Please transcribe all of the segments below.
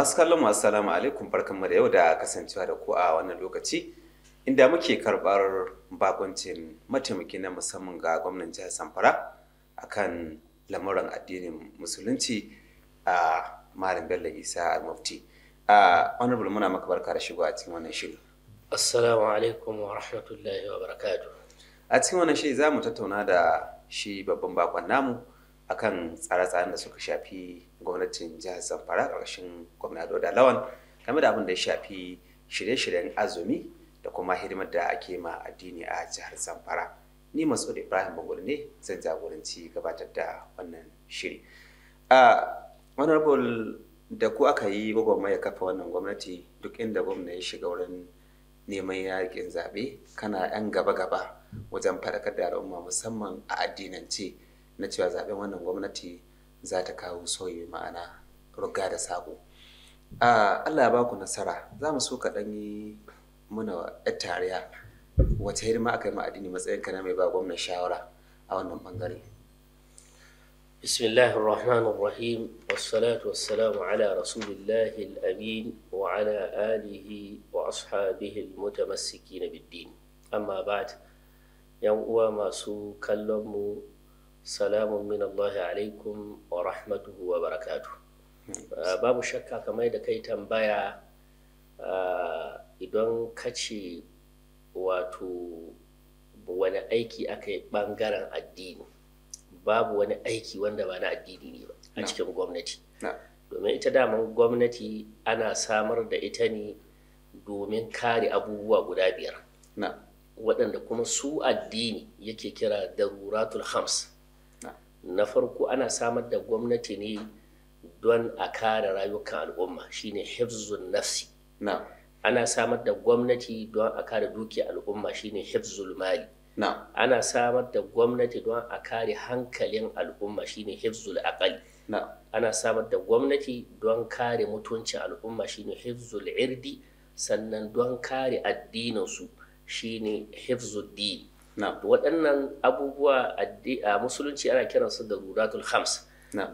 Masu kallon mu assalamu alaikum, barkanmu da yau da kasancewa da ku a wannan lokaci inda muke karɓar bakuncin mataimaki na musamman ga gwamnan jihar Zamfara akan lamuran addinin musulunci a Malam Bello Isa Al-Mufti. Honorable, muna maka barka da shigo a cikin wannan shiri. Assalamu alaikum wa rahmatullahi wa barakatuh. A cikin wannan shiri za mu tattauna da shi babban bakon namu akan tsare-tsaren da suka shafi gwamnatin jihar Zamfara ƙarshen gwamna Dauda Lawan game da abin da ya shafi shirye-shiryen azumi da kuma hidimar da ake ma addini a jihar Zamfara. Ni Mas'ud Ibrahim Bangul ne zan jagoranci gabatar da wannan shiri. Honorable, da ku aka yi gwagwarmaya kafa wannan gwamnati, duk inda gwamna ya shiga wurin neman yakin zaɓe kana 'yan gaba-gaba wajen faɗakar da al'umma musamman a addinance na cewa zaɓen wannan gwamnati za ta kawo sauyi, ma'ana ruga da sabo. Allah ya ba ku nasara. Za mu so ka ɗan yi muna yar tariya wace hidima aka yi ma addini matsayinka na mai ba gwamnan shawara a wannan bangare. Bismillahir Rahmanir Rahim, wassalatu wassalamu ala rasulillahi al-amin wa ala alihi wa ashabihi al-mutamassikina bid-din. Amma ba'd, yan uwa masu kallon mu, salamun min Allah alaikum wa rahmatuhu wa barakatuh. Babu shakka kamar da kai tambaya, idan ka ce wato wani aiki aka yi ɓangaren addini, babu wani aiki wanda ba na addini ne ba a cikin gwamnati. Domin ita daman gwamnati ana samar da ita ne domin kare abubuwa guda biyar, waɗanda kuma su addini yake kira daruratul khams. Na farko, ana samar da gwamnati ne don a kare rayukan al'umma, shine hifzun nafsi. Ana samar da gwamnati don a kare dukiyar al'umma, shine hifzul mali. Ana samar da gwamnati don a kare hankalin al'umma, shine hifzul aqali. Ana samar da gwamnati don kare mutuncin al'umma, shine hifzul irdi. Sannan don kare addininsu, shine hifzul din. Waɗannan abubuwa a musulunci ana kiransu da daruratul khams.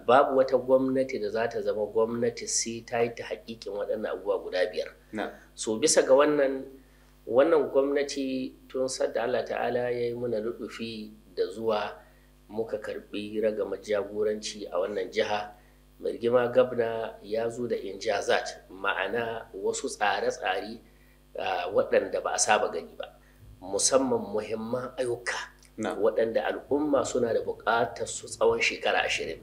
Babu wata gwamnati da za ta zama gwamnati sai ta yi ta haƙiƙin waɗannan abubuwa guda biyar. So bisa ga wannan gwamnati, tun sadda Allah ta'ala ya yi muna luɗufi da zuwa muka karɓi ragama jagoranci a wannan jiha, mai girma gabna ya zo da injazat, ma'ana wasu tsare-tsare waɗanda ba a saba gani ba, musamman muhimman ayyuka waɗanda al'umma suna da buƙatar su tsawon shekara 20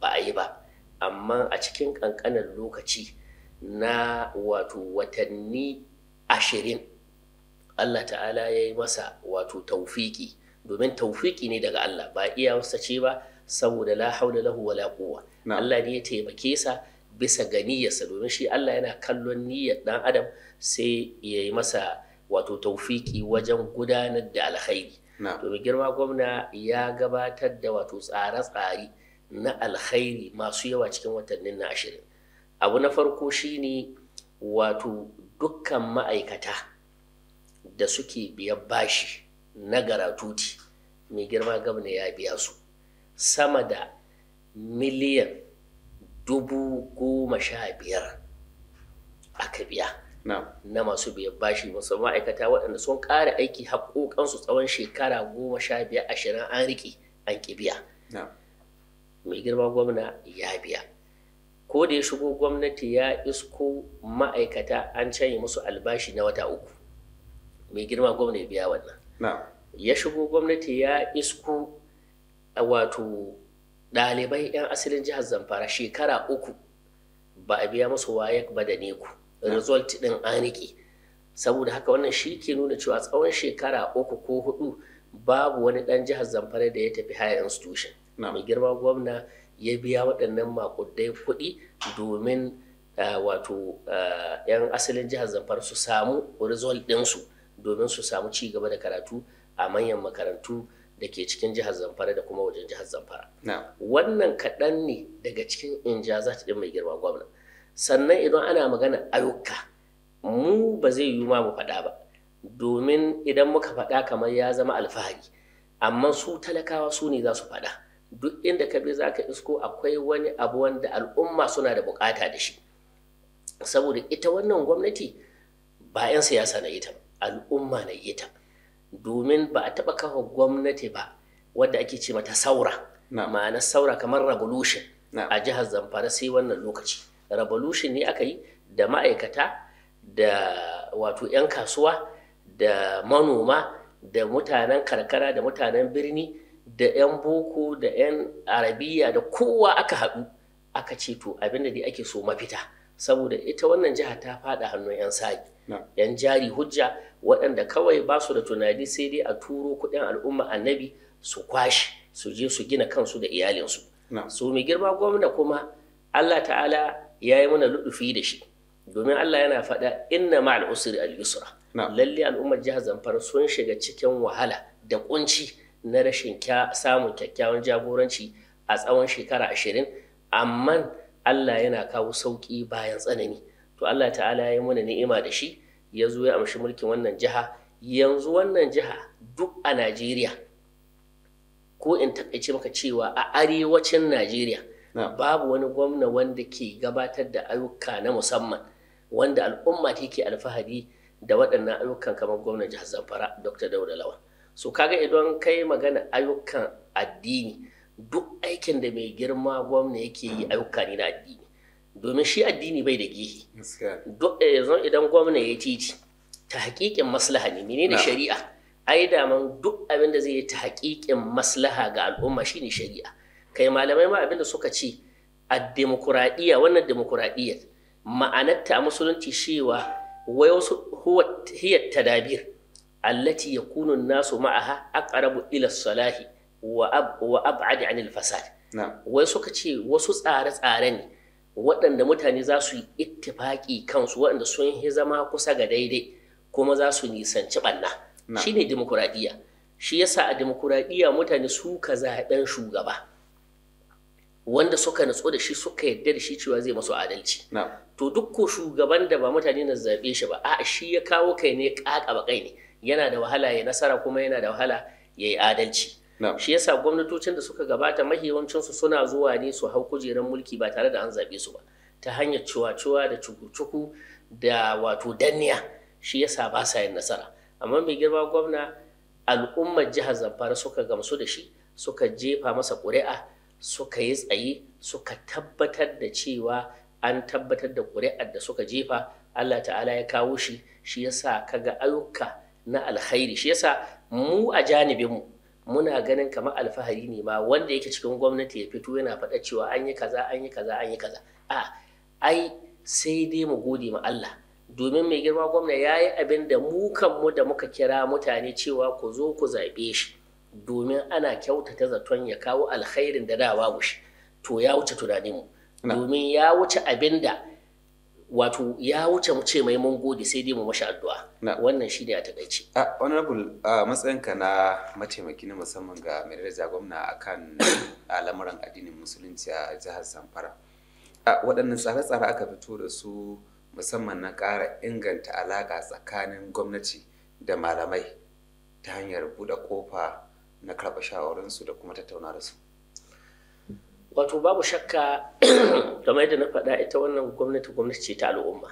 ba a yi ba, amma a cikin ƙanƙanin lokaci na wato watanni 20 Allah ta'ala ya yi masa wato taufiki, domin taufiki ne daga Allah, ba iya wasa ce ba, saboda la haula lahu wala quwwa. Allah ne ya taimake sa bisa ga niyyarsa, domin shi Allah yana kallon niyyar ɗan adam sai ya yi masa wato taufiki wajen gudanar da alkhairi. Domin girma gwamna ya gabatar da wato tsare-tsare na alkhairi masu yawa cikin watannin na 20. Abu na farko shine wato dukkan ma'aikata da suke biyan bashi na garatuti, mai girma gwamna ya biya su sama da miliyan 15,000 aka biya. Na masu biyan bashi, musamman ma'aikata waɗanda sun ƙara aiki haƙoƙansu tsawon shekara 15-20 an riƙe an ƙi biya. Mai girma gwamna ya biya. Ko da ya shigo gwamnati ya isko ma'aikata an canye musu albashi na wata 3, mai girma gwamna ya biya wannan. Ya shigo gwamnati ya isko wato ɗalibai 'yan asalin jihar Zamfara shekara 3 ba a biya musu wayak ba da neku, result ɗin an riƙe. Saboda haka wannan shi ke nuna cewa tsawon shekara 3 ko 4 babu wani ɗan jihar Zamfara da ya tafi higher institution. Mai girma gwamna ya biya waɗannan makudai kuɗi domin wato 'yan asalin jihar Zamfara su samu result ɗinsu, domin su samu ci gaba da karatu a manyan makarantu da ke cikin jihar Zamfara da kuma wajen jihar Zamfara. Wannan kaɗan ne daga cikin injazat ɗin mai girma gwamna. Sannan idan ana magana ayyuka, mu ba zai yi ma mu faɗa ba, domin idan muka faɗa kamar ya zama alfahari, amma su talakawa su ne za su faɗa. Duk inda ka bi za ka isko akwai wani abu wanda al'umma suna da bukata da shi. saboda ita wannan gwamnati ba 'yan siyasa na ita ba, al'umma na ita, domin ba a taɓa kafa gwamnati ba wadda ake ce mata saura, ma'ana saura kamar revolution a jihar Zamfara sai wannan lokaci. Revolution ne aka yi da ma'aikata da wato 'yan kasuwa da manoma da mutanen karkara da mutanen birni da 'yan boko da 'yan arabiya da kowa aka haɗu aka ce to abinda dai ake so mafita, saboda ita wannan jiha ta faɗa hannun 'yan sagi, 'yan jari hujja waɗanda kawai ba su da tunani sai dai a turo kuɗin al'umma annabi su kwashi su je su gina kansu da iyalinsu. So mai girma gwamna kuma Allah ta'ala ya yi mana luɗufi da shi, domin Allah yana faɗa inna ma'al usri al-yusra. Lalle al'ummar jihar Zamfara sun shiga cikin wahala da kunci na rashin samun kyakkyawan jagoranci a tsawon shekara 20, amma Allah yana kawo sauƙi bayan tsanani. To Allah ta'ala ya yi mana ni'ima da shi, ya zo ya amshi mulkin wannan jiha. Yanzu wannan jiha duk a Najeriya, ko in taƙaice maka cewa a arewacin Najeriya babu wani gwamna wanda ke gabatar da ayyuka na musamman wanda al'umma take alfahari da waɗannan ayyukan kamar gwamnan jihar Zamfara Dr. Dauda Lawal. So kaga idan kai magana ayyukan addini, duk aikin da mai girma gwamna yake yi ayyuka ne na addini, domin shi addini bai da gehe. Idan gwamna ya titi ta haƙiƙin maslaha ne, menene shari'a? Ai daman duk abin da zai yi ta haƙiƙin maslaha ga al'umma shine shari'a. Kai malamai ma abin da suka ce a demokuraɗiyya, wannan demokuraɗiyyar ma'anarta a musulunci cewa wai wasu hiya tadabir allati yakunu nasu ma'aha aqrabu ila salahi wa ab'ad 'anil fasad. Wai suka ce wasu tsare-tsare ne waɗanda mutane za su yi ittifaki kansu, waɗanda sun yi zama kusa ga daidai kuma za su nisanci ɓanna. Shine demokuraɗiyya. Shi yasa a demokuraɗiyya mutane suka zaɓen shugaba wanda suka natsu da shi, suka yarda da shi cewa zai masu adalci. To duk ko shugaban da ba mutane na zaɓe shi ba, a shi ya kawo kai ne, ƙaƙaba kai ne, yana da wahala ya nasara kuma yana da wahala ya yi adalci. Shi yasa gwamnatocin da suka gabata mahiyawancinsu suna zuwa ne su hau kujerar mulki ba tare da an zaɓe su ba, ta hanyar cuwa-cuwa da cuku-cuku da wato danniya. Shi yasa ba sa yin nasara. Amma mai girma gwamna, al'ummar jihar Zamfara suka gamsu da shi, suka jefa masa ƙuri'a, suka yi tsaye, suka tabbatar da cewa an tabbatar da ƙuri'ar da suka jefa. Allah ta'ala ya kawo shi. Shi yasa kaga ayyuka na alkhairi. Shi yasa mu a janibinmu muna ganin kamar alfahari ne ma wanda yake cikin gwamnati ya fito yana faɗa cewa an yi kaza, an yi kaza, an yi kaza. Ai sai dai mu gode ma Allah, domin mai girma gwamna ya yi abin da mu kanmu da muka kira mutane cewa ku zo ku zaɓe shi, domin ana kyautata zaton ya kawo alkhairin da da babu shi. To ya wuce tunaninmu, domin ya wuce abin da wato ya wuce mu ce mai mun gode, sai dai mu mashi addu'a. Wannan shi ne a takaice. Honorable, matsayinka na mataimaki na musamman ga mai daraja gwamna akan lamuran addinin musulunci a jihar Zamfara, waɗannan tsare-tsare aka fito da su musamman na ƙara inganta alaƙa tsakanin gwamnati da malamai ta hanyar buɗe ƙofa na karɓa shawararsu da kuma tattauna da su? Wato babu shakka kamar yadda na faɗa, ita wannan gwamnati ce ta al'umma,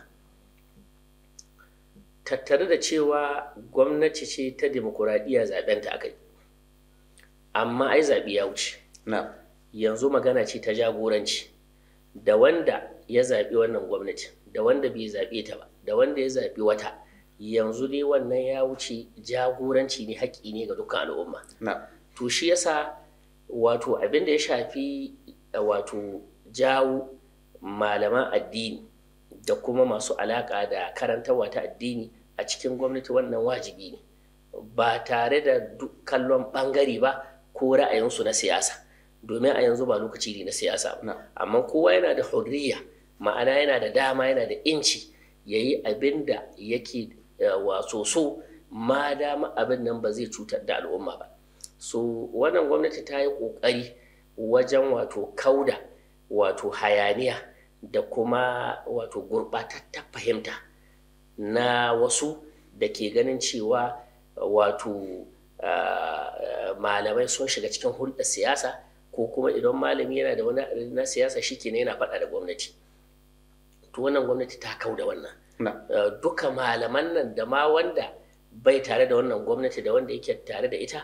tattare da cewa gwamnati ce ta demokuraɗiyya, zaɓen ta aka yi, amma ai zaɓe ya wuce. Yanzu magana ce ta jagoranci, da wanda ya zaɓi wannan gwamnati da wanda bai zaɓe ta ba da wanda ya zaɓi wata, yanzu dai wannan ya wuce. Jagoranci ne, haƙƙi ne ga dukkan al'umma. To shi yasa wato abin da ya shafi wato jawo malaman addini da kuma masu alaƙa da karantarwa ta addini a cikin gwamnati, wannan wajibi ne, ba tare da kallon ɓangare ba ko ra'ayinsu na siyasa, domin a yanzu ba lokaci ne na siyasa ba. Amma kowa yana da hurriya, ma'ana yana da dama, yana da inci ya yi abin da yake wato so, ma dama abin nan ba zai cutar da al'umma ba. So wannan gwamnati ta yi ƙoƙari wajen wato kauda wato hayaniya da kuma wato gurɓatattar fahimta na wasu da ke ganin cewa wato malamai sun shiga cikin hulɗar siyasa, ko kuma idan malami yana da wani na siyasa shi kenan yana faɗa da gwamnati. to wannan gwamnati ta kau da wannan. Duka malaman nan da ma wanda bai tare da wannan gwamnati da wanda yake tare da ita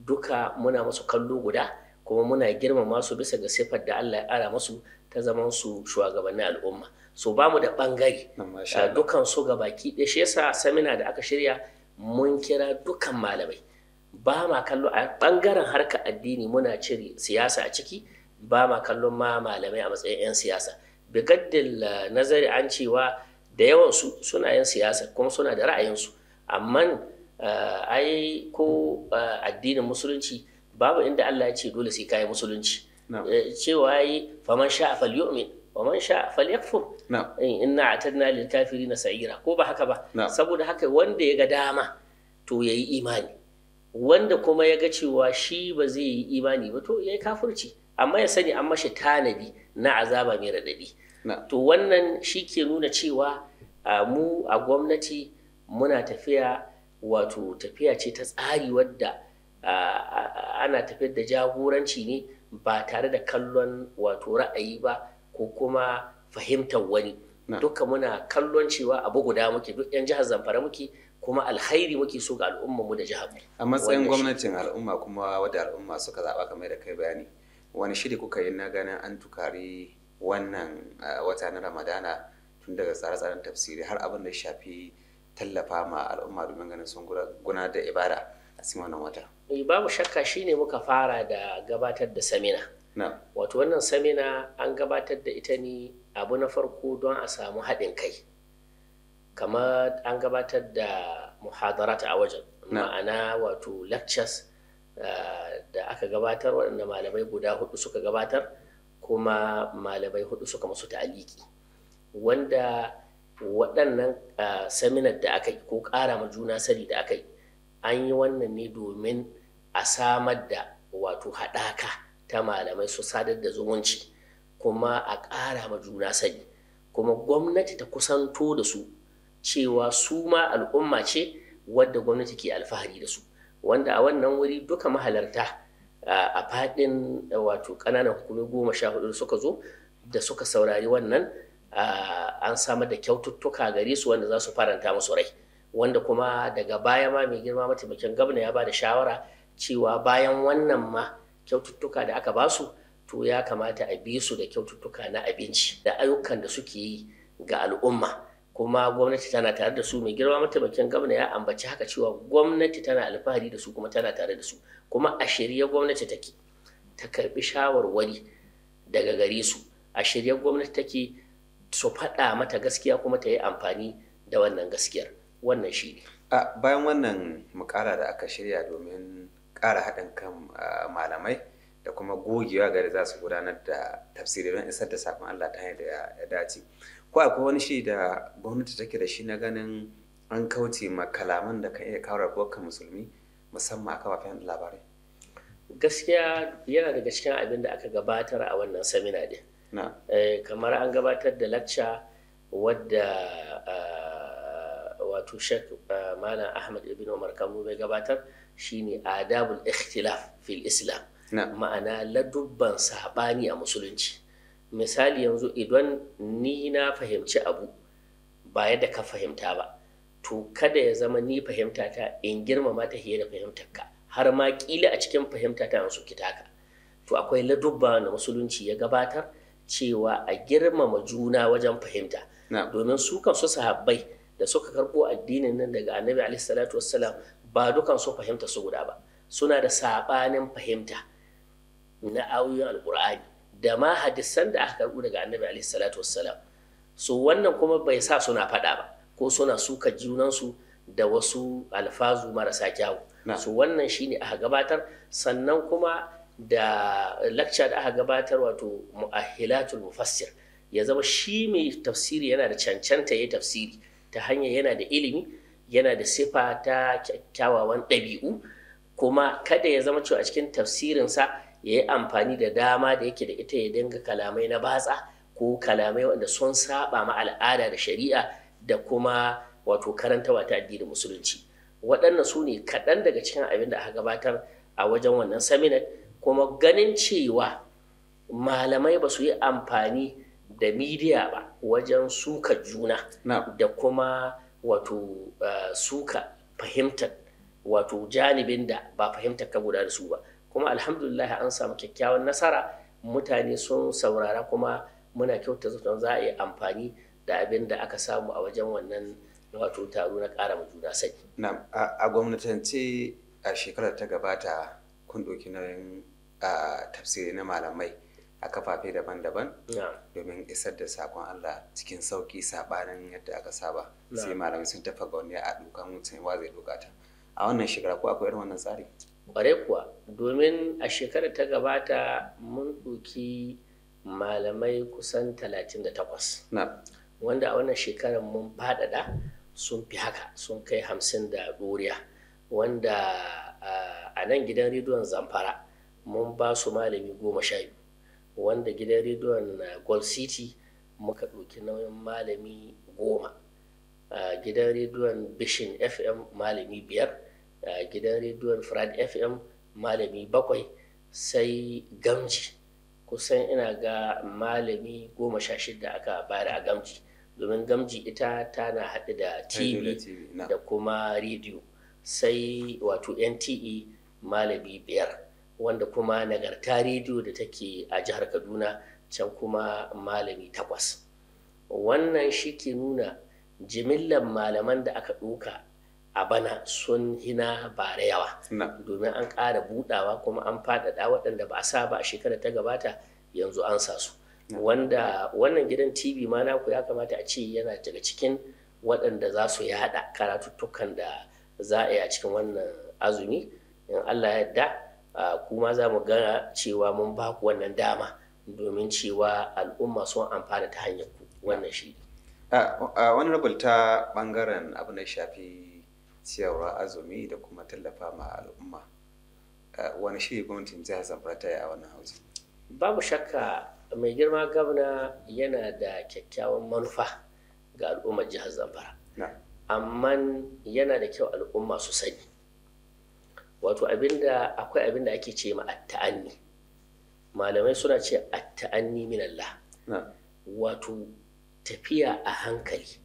duka muna musu kallo guda, kuma muna girmama su bisa ga siffar da Allah ya ƙara musu ta zaman su shugabannin al'umma. So ba mu da ɓangare dukan su ga baki ɗaya. Shi yasa samina da aka shirya mun kira dukan malamai, ba ma kallo a ɓangaren harkar addini muna cire siyasa a ciki, ba ma kallon ma malamai a matsayin 'yan siyasa. Bigaddil nazari an cewa da yawan su suna yin siyasa kuma suna da ra'ayinsu, amma ai ko addinin musulunci babu inda Allah ya ce dole sai kai musulunci. Cewa yi faman sha'a falyu'min wa man sha'a falyakfur, inna a'tadna lil kafirina sa'ira, ko ba haka ba? Saboda haka wanda ya ga dama to yayi imani, wanda kuma ya ga cewa shi ba zai yi imani ba to yayi kafirci, amma ya sani an mashi tanadi na azaba mai radadi. To wannan shi ke nuna cewa mu a gwamnati muna tafiya, wato tafiya ce ta tsari wadda ana tafiyar da jagoranci ne ba tare da kallon wato ra'ayi ba ko kuma fahimtar wani. Duka muna kallon cewa abu guda muke, duk 'yan jihar Zamfara muke, kuma alkhairi muke so ga al'umma mu da jihar mu. A matsayin gwamnatin al'umma kuma wadda al'umma suka zaɓa kamar da kai bayani, wani shiri kuka yi na ganin an tukari wannan wata na Ramadana, tun daga tsare-tsaren tafsiri har abin da ya shafi tallafa ma al'umma domin ganin sun gudanar da ibada a cikin wannan wata? Babu shakka shine muka fara da gabatar da samina. Wato wannan samina an gabatar da ita ne abu na farko don a samu haɗin kai, kamar an gabatar da muhadarat a wajen, ma'ana wato lectures da aka gabatar, waɗanda malamai guda 4 suka gabatar, kuma malamai 4 suka masu ta'aliki, wanda waɗannan seminar da aka yi ko ƙara ma juna sani da aka yi, an yi wannan ne domin a samar da wato haɗaka ta malamai su sadar da zumunci, kuma a ƙara ma juna sani, kuma gwamnati ta kusanto da su cewa su ma al'umma ce wadda gwamnati ke alfahari da su, wanda a wannan wuri duka mahalarta a faɗin wato ƙananan hukumai 14 suka zo da suka saurari wannan. An samar da kyaututtuka gare su wanda za su faranta musu rai, wanda kuma daga baya ma mai girma mataimakin gwamna ya ba da shawara cewa bayan wannan ma kyaututtuka da aka ba su, to ya kamata a bi su da kyaututtuka na abinci da ayyukan da suke yi ga al'umma, kuma gwamnati tana tare da su. Mai girma mataimakin gwamna ya ambaci haka cewa gwamnati tana alfahari da su kuma tana tare da su, kuma a shirye gwamnati take ta karbi shawarwari daga gare su, a shirye gwamnati take su faɗa mata gaskiya kuma ta yi amfani da wannan gaskiyar. Wannan shi ne. Bayan wannan mukala da aka shirya domin ƙara haɗin kan malamai da kuma gogewa ga da za su gudanar da tafsiri don isar da sakon Allah ta hanyar da ya dace, ko akwai wani shiri da gwamnati take da shi na ganin an kauce ma kalaman da kan iya kawo rabuwar kan musulmi musamman a kafafen labarai? Gaskiya yana daga cikin abin da aka gabatar a wannan samina din. Kamar an gabatar da lacca wadda wato Sheikh Malam Ahmad Ibn Umar Kamu bai gabatar, shine adabul ikhtilaf fil Islam, ma'ana ladubban sabani a musulunci. Misali yanzu idan ni na fahimci abu ba yadda ka fahimta ba, to kada ya zama ni fahimta ta in girmama ta fiye da fahimtarka, har ma kila a cikin fahimta ta su kitaka. To akwai ladubba na musulunci ya gabatar cewa a girmama juna wajen fahimta, domin su kansu sahabbai da suka karɓo addinin nan daga annabi alaihi salatu wassalam ba dukan su fahimta su guda ba, suna da sabanin fahimta na ayoyin alqur'ani da ma hadisan da aka karɓo daga annabi alaihi salatu wassalam. So wannan kuma bai sa suna faɗa ba ko suna suka junansu da wasu alfazu marasa kyawu. So wannan shine aka gabatar. Sannan kuma da lecture da aka gabatar wato mu'ahilatul mufassir, ya zama shi mai tafsiri yana da cancanta ya tafsiri ta hanyar yana da ilimi, yana da sifa ta kyawawan ɗabi'u, kuma kada ya zama cewa a cikin tafsirinsa ya yi amfani da dama da yake da ita ya dinga kalamai na batsa ko kalamai wanda sun saba ma al'ada da shari'a da kuma wato karantawa ta addinin musulunci. Waɗannan su ne kaɗan daga cikin abin da aka gabatar a wajen wannan seminar, kuma ganin cewa malamai ba su yi amfani da midiya ba wajen suka juna da kuma wato suka fahimtar wato janibin da ba fahimtar ka guda da su ba. Kuma alhamdulillah an samu kyakkyawan nasara, mutane sun saurara, kuma muna kyauta zaton za a yi amfani da abin da aka samu a wajen wannan wato taro na ƙara ma juna sani. A gwamnatance a shekarar ta gabata kun ɗauki nauyin tafsiri na malamai a kafafe daban-daban domin isar da sakon Allah cikin sauki sabanin yadda aka saba, sai malamai sun tafa gauni a dukan mutum wa zai bukata. A wannan shekara ko akwai irin wannan tsari? Ƙwarai kuwa, domin a shekarar ta gabata mun ɗauki malamai kusan 38 wanda a wannan shekarar mun faɗaɗa sun fi haka, sun kai 50 da ɗoriya, wanda a nan gidan rediyon Zamfara mun ba su malami 12, wanda gidan rediyon Gold City muka ɗauki nauyin malami 10, gidan rediyon Bishin FM malami 5, gidan rediyon Frad FM malami 7, sai Gamji kusan ina ga malami 16 aka bayar a Gamji, domin Gamji ita tana haɗe da TV da kuma rediyo, sai wato NTE malami 5, wanda kuma Nagarta rediyo da take a jihar Kaduna can kuma malami 8. Wannan shi ke nuna jimillar malaman da aka ɗauka a bana sun hina bara yawa, domin an ƙara buɗawa kuma an faɗaɗa waɗanda ba a sa ba a shekarar ta gabata, yanzu an sa su. Wanda wannan gidan TV ma naku ya kamata a ce yana daga cikin waɗanda za su yaɗa karatuttukan da za a yi a cikin wannan azumi. In Allah ya yarda kuma za mu ga cewa mun ba ku wannan dama, domin cewa al'umma sun amfana ta hanyar ku. Wannan shi wani rabulta bangaren abu na shafi ciyarwa azumi da kuma tallafa ma al'umma, wani shiri gwamnatin jihar Zamfara ta yi a wannan hausa? Babu shakka mai girma gwamna yana da kyakkyawan manufa ga al'ummar jihar Zamfara, amma yana da kyau al'umma su sani wato akwai abinda ake ce ma at-ta'anni. Malamai suna ce at-ta'anni min Allah, wato tafiya a hankali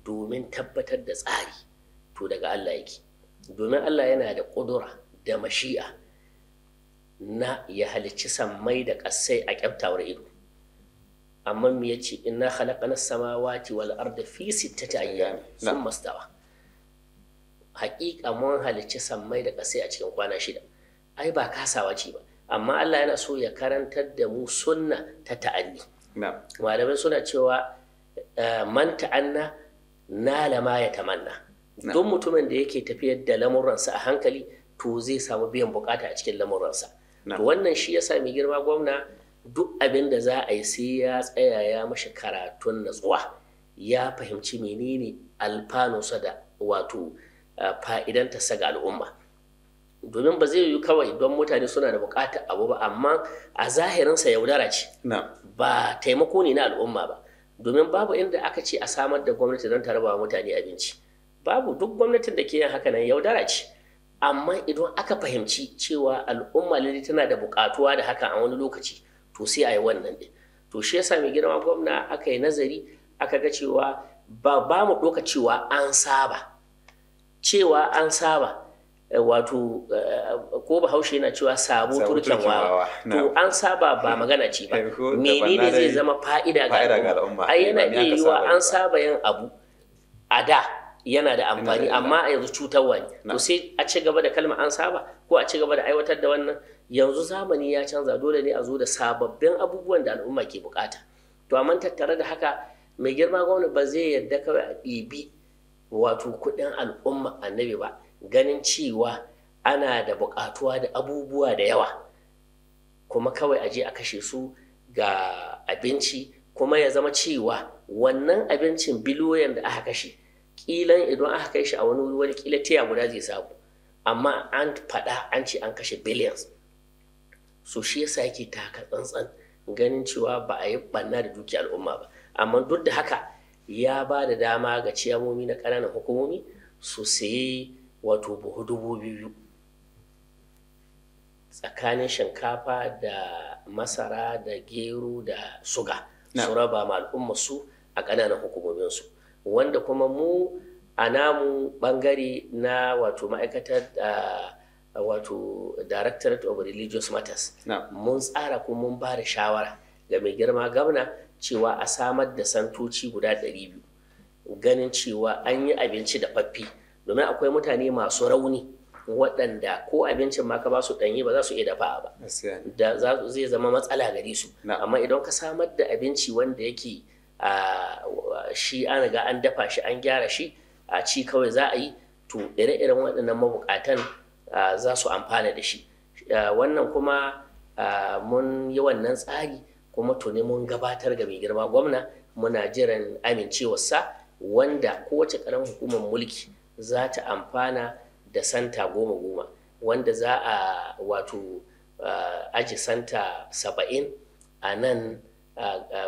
domin tabbatar da tsari, to daga Allah yake, domin Allah yana da ƙudura da mashi'a na ya halicci sammai da ƙasai a ƙyaftawar ido, amma me yace inna khalaqana samawati wal arda fi sittati ayyamin thumma istawa. Haƙiƙa mun halicci sammai da ƙasai a cikin kwana 6, ai ba kasawa ce ba, amma Allah yana so ya karantar da mu sunna ta ta'anni. Malamai suna cewa man ta'anna nala ma ya tamanna. Don mutumin da yake tafiyar da lamuransa a hankali, to zai samu biyan bukata a cikin lamuransa. To wannan shi yasa mai girma gwamna duk abin da za a yi sai ya tsaya ya mashi karatun natsuwa, ya fahimci menene alfanunsa da wato fa'idantarsa ga al'umma. Domin ba zai yi kawai don mutane suna da bukatar abu ba, amma a zahirinsa yaudara ce, ba taimako ne na al'umma ba. Domin babu inda aka ce a samar da gwamnati don ta raba mutane abinci, babu. Duk gwamnatin da ke yin haka nan yaudara ce. Amma idan aka fahimci cewa al'umma lalle tana da bukatuwa da haka a wani lokaci, to sai a yi wannan din. To shi yasa mai girma gwamna aka yi nazari, aka ga cewa ba mu ɗauka cewa an saba wato ko Bahaushe yana cewa sabo turken wawa. To an saba ba magana ce ba, menene zai zama fa'ida ga al'umma? Ai yana iya yiwa an saba yin abu a da yana da amfani, amma a yanzu cutarwa ne. To sai a ci gaba da kalmar an saba, ko a ci gaba da aiwatar da wannan. Yanzu zamani ya canza, dole ne a zo da sababbin abubuwan da al'umma ke bukata. To amma tattare da haka mai girma gwamna ba zai yarda kawai a ɗibi wato kuɗin al'umma annabi ba, ganin cewa ana da bukatuwa da abubuwa da yawa, kuma kawai a je a kashe su ga abinci, kuma ya zama cewa wannan abincin biliyoyin da aka kashe, kilan idan aka kai shi a wani kila tiya guda zai samu, amma an faɗa an ce an kashe billions. So shi yasa yake taka tsantsan ganin cewa ba a yi banna da dukiyar al'umma ba. Amma duk da haka ya ba da dama ga ciyamomi na ƙananan hukumomi su sayi wato buhu 2,000 tsakanin shinkafa da masara da gero da suga, su raba ma al'umma su a ƙananan hukumomin su, wanda kuma mu a namu bangare na wato ma'aikatar wato Directorate of Religious Matters mun tsara kuma mun ba da shawara ga mai girma gwamna cewa a samar da santoci guda 200 ganin cewa an yi abinci da faffi, domin akwai mutane masu rauni waɗanda ko abincin ma ka ba su ɗanye ba za su iya dafa ba, da zai zama matsala gare su. Amma idan ka samar da abinci wanda yake shi an riga an dafa shi an gyara shi a ci kawai za a yi, to ire-iren waɗannan mabukatan za su amfana da shi. Wannan kuma mun yi wannan tsari kuma tuni mun gabatar ga mai girma gwamna, muna jiran amincewarsa, wanda kowace ƙaramin hukumar mulki za ta amfana da santa 10-10, wanda za a wato aji santa 70 a nan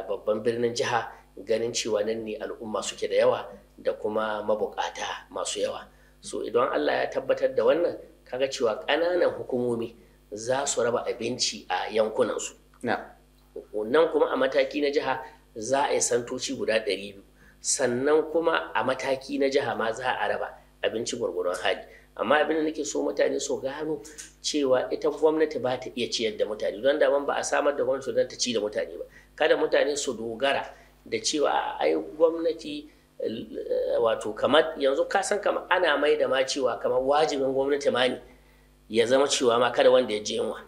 babban birnin jiha, ganin cewa nan ne al'umma suke da yawa da kuma mabukata masu yawa. So idan Allah ya tabbatar da wannan, kaga cewa ƙananan hukumomi za su raba abinci a yankunansu. Nan kuma a mataki na jiha za a yi santoci guda 200, sannan kuma a mataki na jiha ma za a raba abinci gwargwaron hali. Amma abin da nake so mutane su gano cewa ita gwamnati ba ta iya ciyar da mutane, don daman ba a samar da gwamnati don ta ci da mutane ba. Kada mutane su dogara da cewa ai gwamnati wato kamar yanzu ka san kamar ana mai da ma cewa kamar wajibin gwamnati ma ne ya zama cewa ma kada wanda ya je yunwa.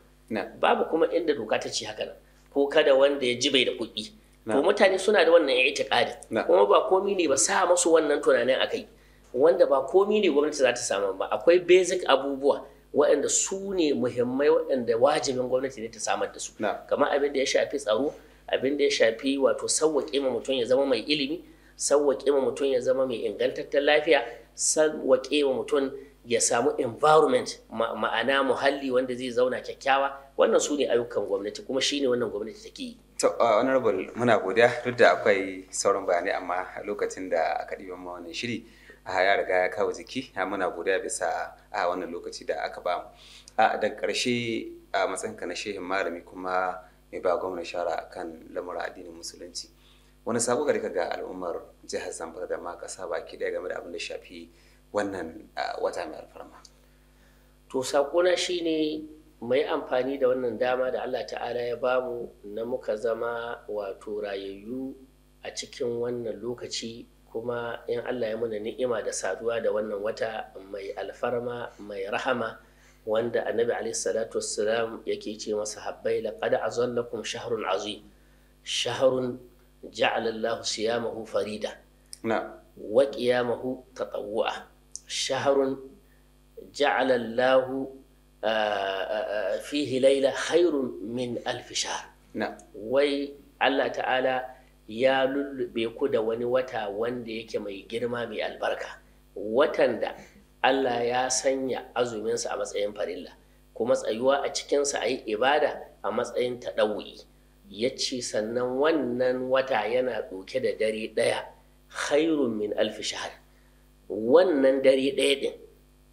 Babu kuma inda doka ta ce haka nan, ko kada wanda ya ji bai da kuɗi. To mutane suna da wannan itikadi, kuma ba komi ne ba sa musu wannan tunanin akai, wanda ba komi ne gwamnati za ta samu ba. Akwai basic abubuwa waɗanda su ne muhimmai, waɗanda wajibin gwamnati ne ta samar da su, kamar abin da ya shafi tsaro, abin da ya shafi wato sauwaƙe ma mutum ya zama mai ilimi, sauwaƙe ma mutum ya zama mai ingantaccen lafiya, sauwaƙe ma mutum ya samu environment, ma'ana muhalli wanda zai zauna kyakkyawa. Wannan su ne ayyukan gwamnati, kuma shi ne wannan gwamnati take yi. To, honorable, muna godiya, duk da akwai sauran bayanai, amma lokacin da aka ɗiban ma wannan shiri ya riga ya kawo jiki. Muna godiya bisa wannan lokaci da aka ba mu. Daga ƙarshe, a matsayinka na shehin malami kuma mai ba gwamna shawara kan lamuran addinin musulunci, wani sabo gari ka ga al'ummar jihar Zamfara da ma ƙasa baki ɗaya game da abin da shafi wannan wata mai alfarma? To, saƙona shine mai amfani da wannan dama da Allah ta'ala ya bamu na muka zama wato rayayyu a cikin wannan lokaci, kuma in Allah ya muna ni'ima da saduwa da wannan wata mai alfarma mai rahama, wanda annabi alaihi salatu wassalam yake ce masa habbai laqad azallakum shahrun azim, shahrun ja'ala Allahu siyamahu farida wa qiyamahu tatawwu'a, shahrun ja'ala Allahu fihi laila khairun min alf shahr. Wai Allah ta'ala ya lullube ku da wani wata wanda yake mai girma mai albarka, watan da Allah ya sanya azuminsa a matsayin farilla, kuma tsayuwa a cikinsa a yi ibada a matsayin taɗawu'i. Ya ce sannan wannan wata yana ɗauke da dare ɗaya khairun min alf shahr. Wannan dare ɗaya ɗin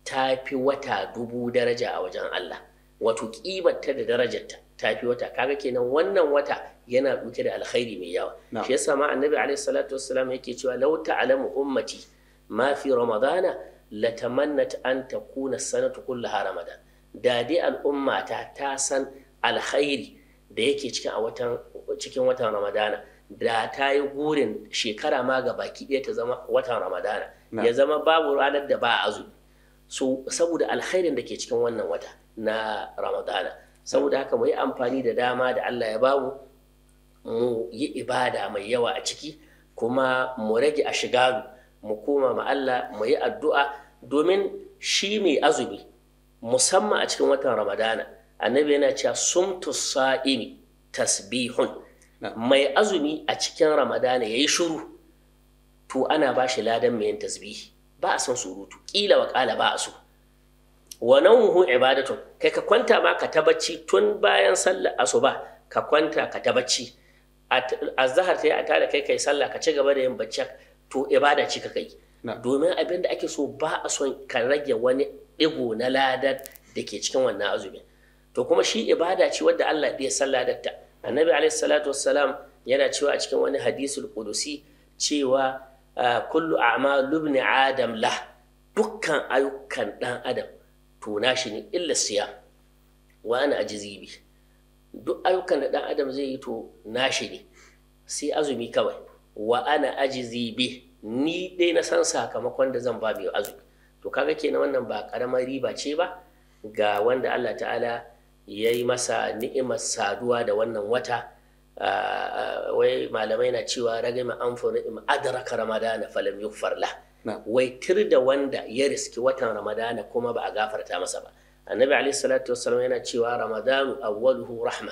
ta fi wata 1000 daraja a wajen Allah, wato ƙimarta da darajarta ta fi wata. Kaga kenan wannan wata yana ɗauke da alkhairi mai yawa. Shi yasa ma annabi alaihi salatu wassalam yake cewa law ta'lamu ummati ma fi ramadana latamannat an takuna sanatu kullaha ramadan. Da dai al'umma ta san alkhairi da yake cikin watan ramadana, da ta yi gurin shekara ma ga baki ɗaya ta zama watan ramadana, ya zama babu ranar da ba azumi. So saboda alkhairin da ke cikin wannan wata na ramadana, saboda haka mu yi amfani da dama da Allah ya bamu, mu yi ibada mai yawa a ciki, kuma mu rage a shigaru, mu koma ma Allah, mu yi addu'a, domin shi mai azumi musamman a cikin watan ramadana, annabi yana cewa sumtu sa'imi tasbihun. Mai azumi a cikin ramadana yayi shiru, to ana ba shi ladan mai yin tasbihi. Ba a son surutu, kila wa kala ba a so. Wa nawmuhu ibadatun, kai ka kwanta ma ka tabacci tun bayan sallar asuba, ka kwanta ka tabacci. Azhar ta yi a tada kai sallah, ka ci gaba da yin bacci, to ibada ce ka kai. Domin abin da ake so, ba a son ka rage wani digo na ladar da ke cikin wannan azumi. To kuma shi ibada ce wadda Allah ya salladarta. Annabi alaihi salatu wassalam yana cewa a cikin wani hadisul qudusi cewa kullu a'malu ibn adam lah, dukkan ayyukan dan adam to nashi ne illa siyam wa ana ajizi bi. Duk ayyukan da dan adam zai yi to nashi ne sai azumi kawai, wa ana ajizi bi, ni dai na san sakamakon da zan ba mai azumi. To kaga kenan wannan ba karamar riba ce ba ga wanda Allah ta'ala ya yi masa ni'imar saduwa da wannan wata. Wai malamai na cewa ragama an fa ni'ima adraka ramadana falam yughfar lah, wai tir da wanda ya riski watan ramadana kuma ba a gafarta masa ba. Annabi alaihi salatu wassalam yana cewa ramadanu awwaluhu rahma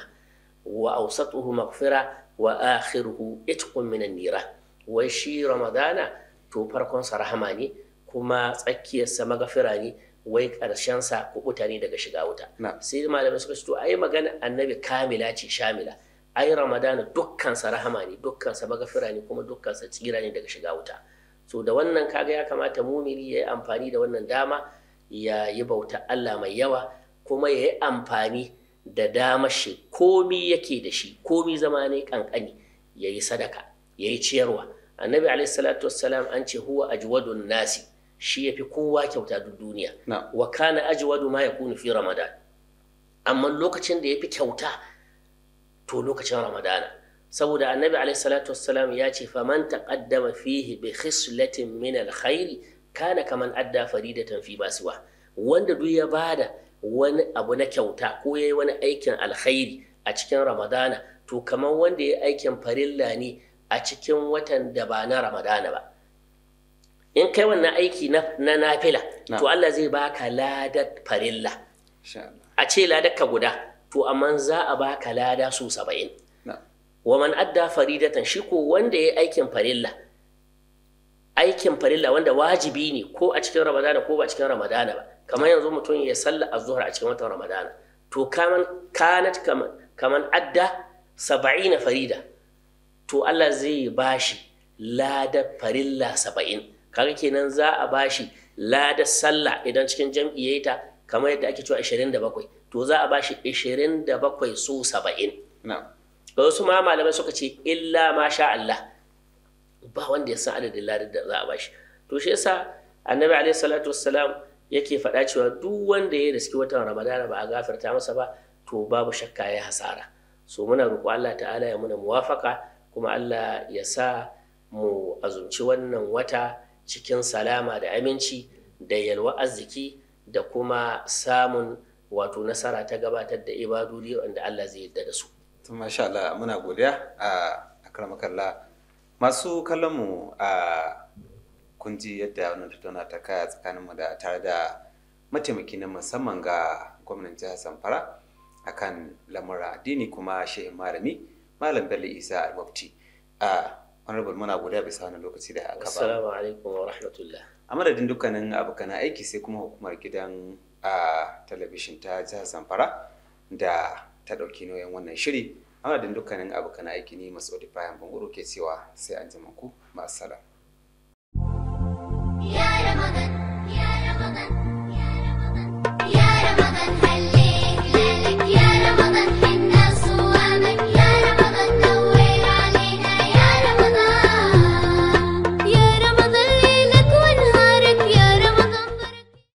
wa awsatuhu maghfira wa akhiruhu itqun minan nira. Wai shi ramadana to farkon sa rahama ne kuma tsakiyarsa magafira ne, wai ƙarshensa kuɓuta ne daga shiga wuta. Sai malamai suka ce to ai magana annabi kamila ce shamila, ai ramadana dukkansa rahama ne, dukkansa magafira ne, kuma dukkansa tsira ne daga shiga wuta. So da wannan kaga ya kamata mumini ya yi amfani da wannan dama ya yi bauta Allah mai yawa, kuma ya yi amfani da damar shi komi yake da shi, komi zama ne kankani, ya yi sadaka, ya yi ciyarwa. Annabi alaihi salatu wassalam an ce huwa ajwadun nasi, shi ya fi kowa kyauta duk duniya. Wa kana ajwadu ma yakunu fi ramadan, amma lokacin da ya fi kyauta to lokacin ramadana, saboda annabi alaihi salatu wassalam ya ce faman taqaddama fihi bi khislatin min alkhairi kana kaman adda faridatan fi basiwa. Wanda duk ya bada wani abu na kyauta ko yayi wani aikin alkhairi a cikin ramadana to kaman wanda ya aikin farilla ne a cikin watan da ba na ramadana ba. In kai wannan aiki na nafila to Allah zai baka ladar farilla, a ce ladar ka guda to amma za a baka lada su 70. Wa man adda faridatan, shi ko wanda ya aikin farilla wanda wajibi ne ko a cikin ramadana ko ba cikin ramadana ba, kamar yanzu mutum ya salla az-zuhr a cikin watan ramadana to kaman adda 70 farida to Allah zai bashi ladar farilla 70. Kaga kenan za a bashi ladar sallah idan cikin jam'i yayi ta kamar yadda ake cewa 27, to za a bashi 27 su 70. Ga wasu ma malamai suka ce illa ma sha Allah, ba wanda ya san adadin ladar da za a bashi. To shi yasa annabi alaihi salatu wassalam yake faɗa cewa duk wanda ya riski watan ramadana ba a gafarta masa ba to babu shakka ya hasara. So muna roƙo Allah ta'ala ya muna muwafaka, kuma Allah ya sa mu azumci wannan wata cikin salama da aminci da yalwa arziki da kuma samun wato nasara ta gabatar da ibadodi wanda Allah zai yarda da su. Masha Allah, muna godiya a akramakallah. Masu kallon mu kun ji yadda wannan tattauna ta kaya tsakanin mu da tare da mataimaki na musamman ga gwamnatin jihar Zamfara akan lamura addini kuma shehin malami Malam Bello Isa Al-Mufti. Honorable, muna godiya bisa wannan lokaci da aka ba. Assalamu alaikum wa rahmatullah. A madadin dukkanin abokan aiki sai kuma hukumar gidan talabishin ta jihar Zamfara da ta ɗauki nauyin wannan shiri. A madadin dukkanin abokan aiki ne Mas'ud Bayan Banguro ke cewa sai an jima ku. Ma'assalam.